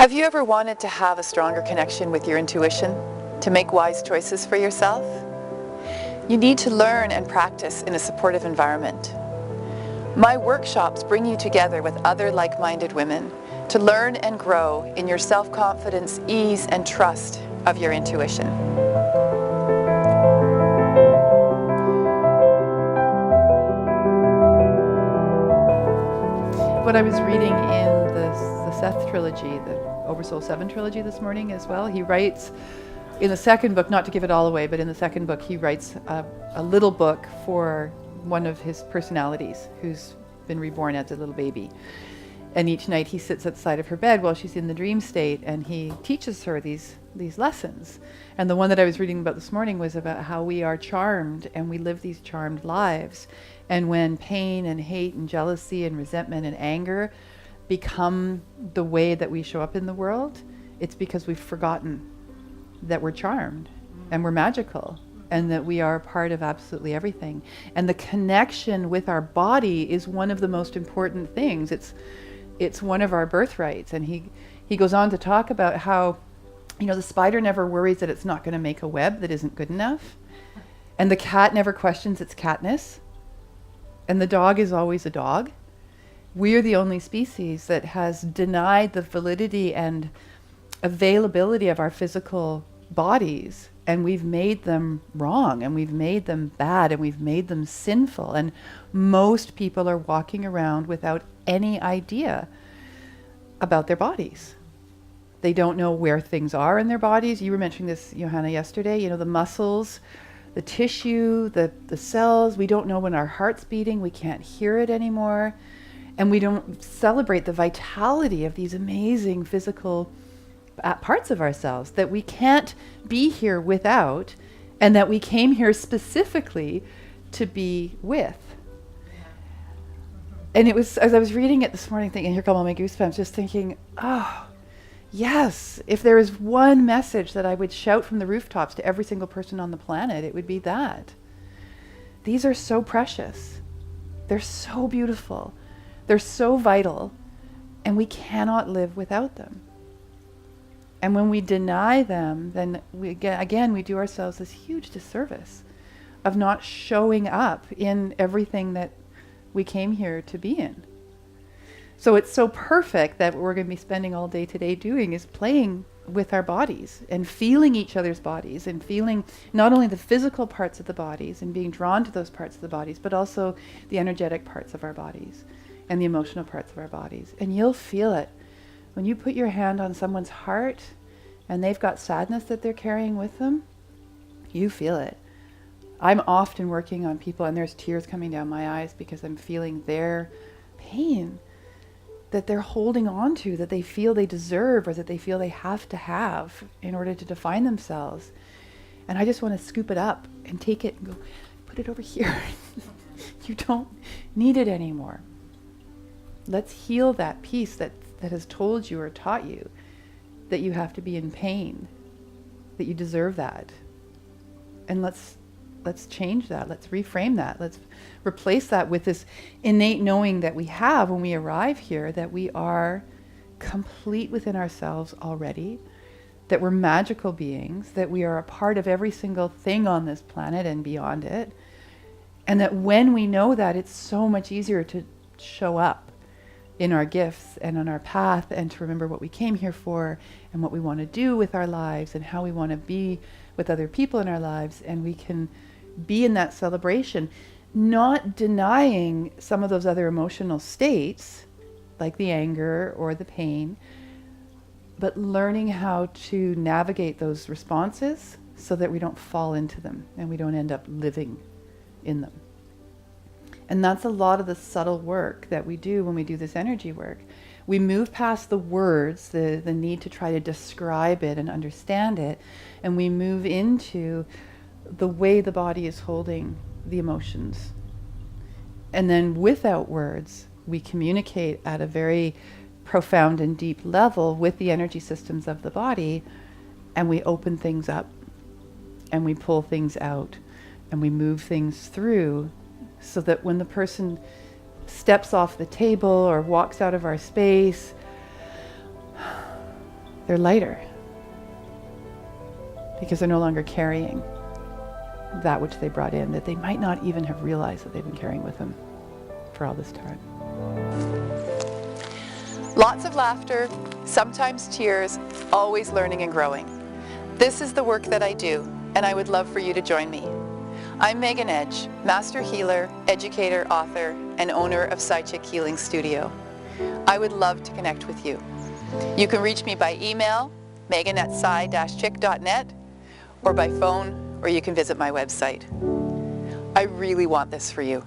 Have you ever wanted to have a stronger connection with your intuition, to make wise choices for yourself? You need to learn and practice in a supportive environment. My workshops bring you together with other like-minded women to learn and grow in your self-confidence, ease, and trust of your intuition. What I was reading in the Seth trilogy, the Oversoul 7 trilogy this morning as well, he writes in the second book, not to give it all away, but in the second book he writes a little book for one of his personalities who's been reborn as a little baby. And each night he sits at the side of her bed while she's in the dream state, and he teaches her these lessons. And the one that I was reading about this morning was about how we are charmed and we live these charmed lives. And when pain and hate and jealousy and resentment and anger become the way that we show up in the world, it's because we've forgotten that we're charmed and we're magical and that we are a part of absolutely everything. And the connection with our body is one of the most important things. It's one of our birthrights. And he goes on to talk about how, the spider never worries that it's not going to make a web that isn't good enough. And the cat never questions its catness. And the dog is always a dog. We are the only species that has denied the validity and availability of our physical bodies, and we've made them wrong, and we've made them bad, and we've made them sinful. And most people are walking around without any idea about their bodies. They don't know where things are in their bodies. You were mentioning this, Johanna, yesterday, the muscles, the tissue, the cells. We don't know when our heart's beating. We can't hear it anymore. And we don't celebrate the vitality of these amazing physical parts of ourselves that we can't be here without, and that we came here specifically to be with. And it was, as I was reading it this morning, thinking, here come all my goosebumps, just thinking, oh, yes, if there is one message that I would shout from the rooftops to every single person on the planet, it would be that. These are so precious. They're so beautiful. They're so vital, and we cannot live without them. And when we deny them, then we do ourselves this huge disservice of not showing up in everything that we came here to be in. So it's so perfect that what we're going to be spending all day today doing is playing with our bodies and feeling each other's bodies and feeling not only the physical parts of the bodies and being drawn to those parts of the bodies, but also the energetic parts of our bodies and the emotional parts of our bodies. And you'll feel it. When you put your hand on someone's heart and they've got sadness that they're carrying with them, you feel it. I'm often working on people and there's tears coming down my eyes because I'm feeling their pain that they're holding on to, that they feel they deserve or that they feel they have to have in order to define themselves. And I just want to scoop it up and take it and go, put it over here. You don't need it anymore. Let's heal that piece that has told you or taught you that you have to be in pain, that you deserve that. And let's change that. Let's reframe that. Let's replace that with this innate knowing that we have when we arrive here, that we are complete within ourselves already, that we're magical beings, that we are a part of every single thing on this planet and beyond it. And that when we know that, it's so much easier to show up in our gifts and on our path, and to remember what we came here for and what we want to do with our lives and how we want to be with other people in our lives. And we can be in that celebration, not denying some of those other emotional states like the anger or the pain, but learning how to navigate those responses so that we don't fall into them and we don't end up living in them. And that's a lot of the subtle work that we do when we do this energy work. We move past the words, the need to try to describe it and understand it, and we move into the way the body is holding the emotions. And then without words, we communicate at a very profound and deep level with the energy systems of the body, and we open things up, and we pull things out, and we move things through, so that when the person steps off the table or walks out of our space, they're lighter because they're no longer carrying that which they brought in, that they might not even have realized that they've been carrying with them for all this time. Lots of laughter, sometimes tears, always learning and growing. This is the work that I do, and I would love for you to join me. I'm Megan Edge, master healer, educator, author, and owner of Psy-Chick Healing Studio. I would love to connect with you. You can reach me by email, megan@psy-chick.net, or by phone, or you can visit my website. I really want this for you.